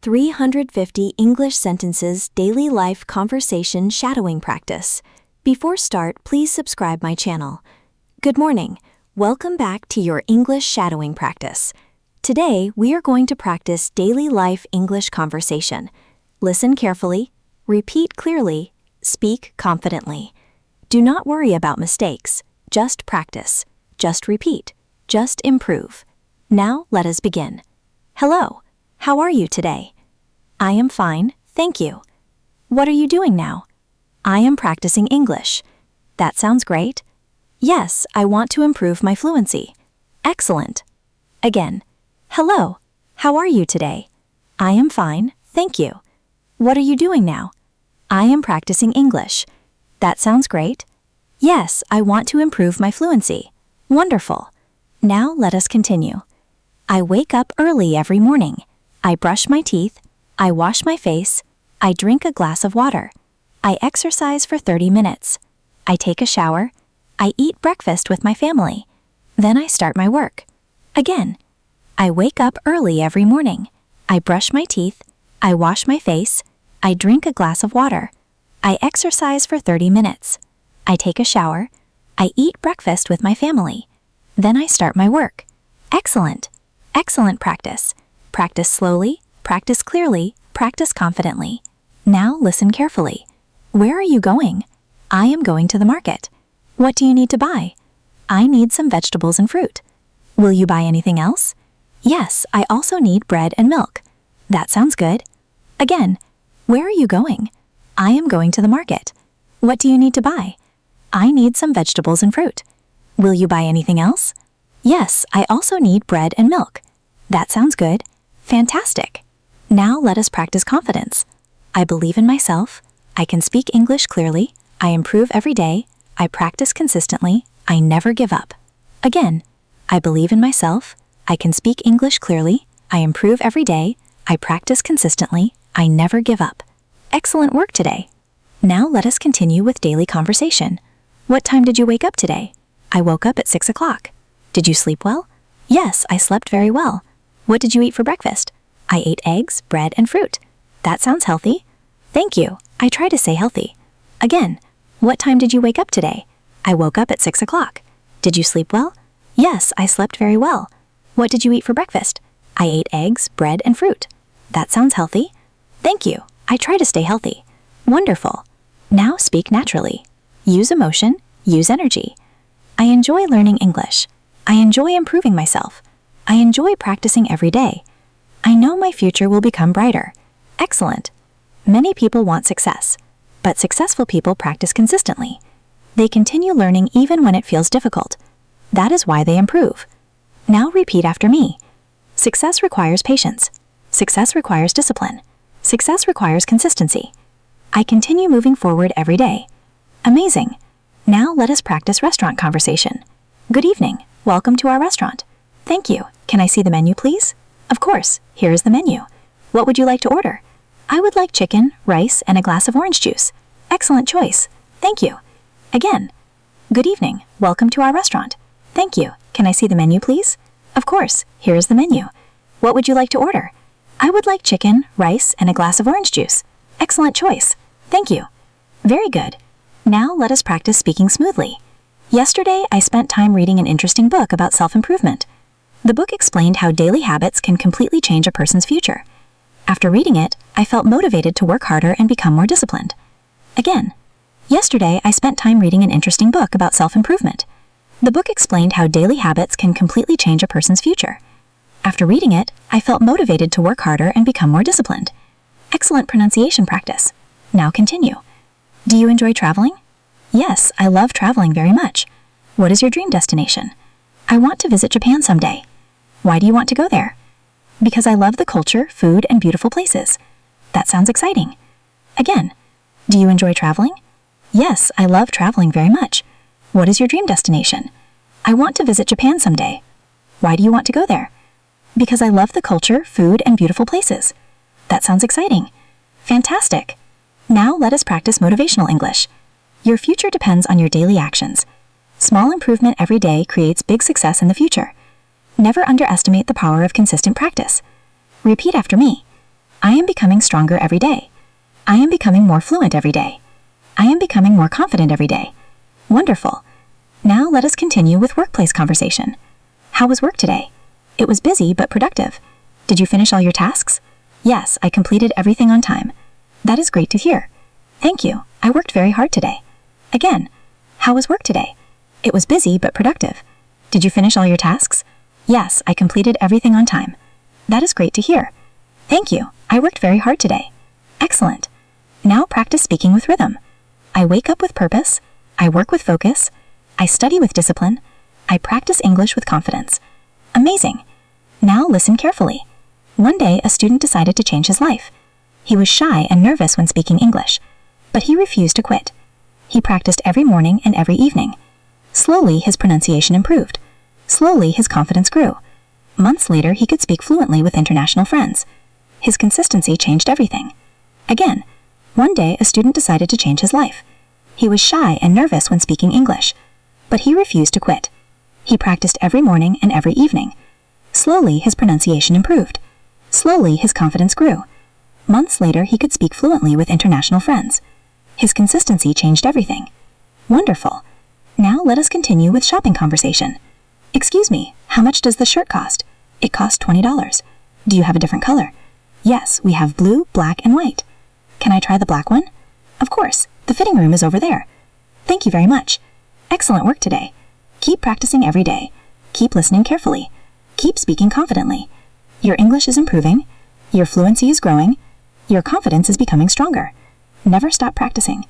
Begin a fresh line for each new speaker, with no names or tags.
350 English Sentences Daily Life Conversation Shadowing Practice. Before start, please subscribe my channel. Good morning. Welcome back to your English shadowing practice. Today, we are going to practice daily life English conversation. Listen carefully, repeat clearly, speak confidently. Do not worry about mistakes. Just practice. Just repeat. Just improve. Now, let us begin. Hello. How are you today? I am fine, thank you. What are you doing now? I am practicing English. That sounds great. Yes, I want to improve my fluency. Excellent. Again. Hello. How are you today? I am fine, thank you. What are you doing now? I am practicing English. That sounds great. Yes, I want to improve my fluency. Wonderful. Now let us continue. I wake up early every morning. I brush my teeth. I wash my face. I drink a glass of water. I exercise for 30 minutes. I take a shower. I eat breakfast with my family. Then I start my work. Again. I wake up early every morning. I brush my teeth. I wash my face. I drink a glass of water. I exercise for 30 minutes. I take a shower. I eat breakfast with my family. Then I start my work. Excellent. Excellent practice. Practice slowly, practice clearly, practice confidently. Now listen carefully. Where are you going? I am going to the market. What do you need to buy? I need some vegetables and fruit. Will you buy anything else? Yes, I also need bread and milk. That sounds good. Again, where are you going? I am going to the market. What do you need to buy? I need some vegetables and fruit. Will you buy anything else? Yes, I also need bread and milk. That sounds good. Fantastic. Now let us practice confidence. I believe in myself. I can speak English clearly. I improve every day. I practice consistently. I never give up. Again, I believe in myself. I can speak English clearly. I improve every day. I practice consistently. I never give up. Excellent work today. Now let us continue with daily conversation. What time did you wake up today? I woke up at 6 o'clock. Did you sleep well? Yes, I slept very well. What did you eat for breakfast? I ate eggs, bread, and fruit. That sounds healthy. Thank you. I try to stay healthy. Again, what time did you wake up today? I woke up at 6 o'clock. Did you sleep well? Yes, I slept very well. What did you eat for breakfast? I ate eggs, bread, and fruit. That sounds healthy. Thank you. I try to stay healthy. Wonderful. Now speak naturally. Use emotion. Use energy. I enjoy learning English. I enjoy improving myself. I enjoy practicing every day. I know my future will become brighter. Excellent. Many people want success, but successful people practice consistently. They continue learning even when it feels difficult. That is why they improve. Now repeat after me. Success requires patience. Success requires discipline. Success requires consistency. I continue moving forward every day. Amazing. Now let us practice restaurant conversation. Good evening. Welcome to our restaurant. Thank you. Can I see the menu, please? Of course. Here is the menu. What would you like to order? I would like chicken, rice, and a glass of orange juice. Excellent choice. Thank you. Again. Good evening. Welcome to our restaurant. Thank you. Can I see the menu, please? Of course. Here is the menu. What would you like to order? I would like chicken, rice, and a glass of orange juice. Excellent choice. Thank you. Very good. Now let us practice speaking smoothly. Yesterday, I spent time reading an interesting book about self-improvement. The book explained how daily habits can completely change a person's future. After reading it, I felt motivated to work harder and become more disciplined. Again, yesterday I spent time reading an interesting book about self-improvement. The book explained how daily habits can completely change a person's future. After reading it, I felt motivated to work harder and become more disciplined. Excellent pronunciation practice. Now continue. Do you enjoy traveling? Yes, I love traveling very much. What is your dream destination? I want to visit Japan someday. Why do you want to go there? Because I love the culture, food, and beautiful places. That sounds exciting. Again, do you enjoy traveling? Yes, I love traveling very much. What is your dream destination? I want to visit Japan someday. Why do you want to go there? Because I love the culture, food, and beautiful places. That sounds exciting. Fantastic. Now let us practice motivational English. Your future depends on your daily actions. Small improvement every day creates big success in the future. Never underestimate the power of consistent practice. Repeat after me. I am becoming stronger every day. I am becoming more fluent every day. I am becoming more confident every day. Wonderful. Now let us continue with workplace conversation. How was work today? It was busy but productive. Did you finish all your tasks? Yes, I completed everything on time. That is great to hear. Thank you. I worked very hard today. Again, how was work today? It was busy but productive. Did you finish all your tasks? Yes, I completed everything on time. That is great to hear. Thank you. I worked very hard today. Excellent. Now practice speaking with rhythm. I wake up with purpose. I work with focus. I study with discipline. I practice English with confidence. Amazing. Now listen carefully. One day, a student decided to change his life. He was shy and nervous when speaking English, but he refused to quit. He practiced every morning and every evening. Slowly, his pronunciation improved. Slowly, his confidence grew. Months later, he could speak fluently with international friends. His consistency changed everything. Again, one day, a student decided to change his life. He was shy and nervous when speaking English, but he refused to quit. He practiced every morning and every evening. Slowly, his pronunciation improved. Slowly, his confidence grew. Months later, he could speak fluently with international friends. His consistency changed everything. Wonderful. Now let us continue with shopping conversation. Excuse me, how much does the shirt cost? It costs $20. Do you have a different color? Yes, we have blue, black, and white. Can I try the black one? Of course, the fitting room is over there. Thank you very much. Excellent work today. Keep practicing every day. Keep listening carefully. Keep speaking confidently. Your English is improving. Your fluency is growing. Your confidence is becoming stronger. Never stop practicing.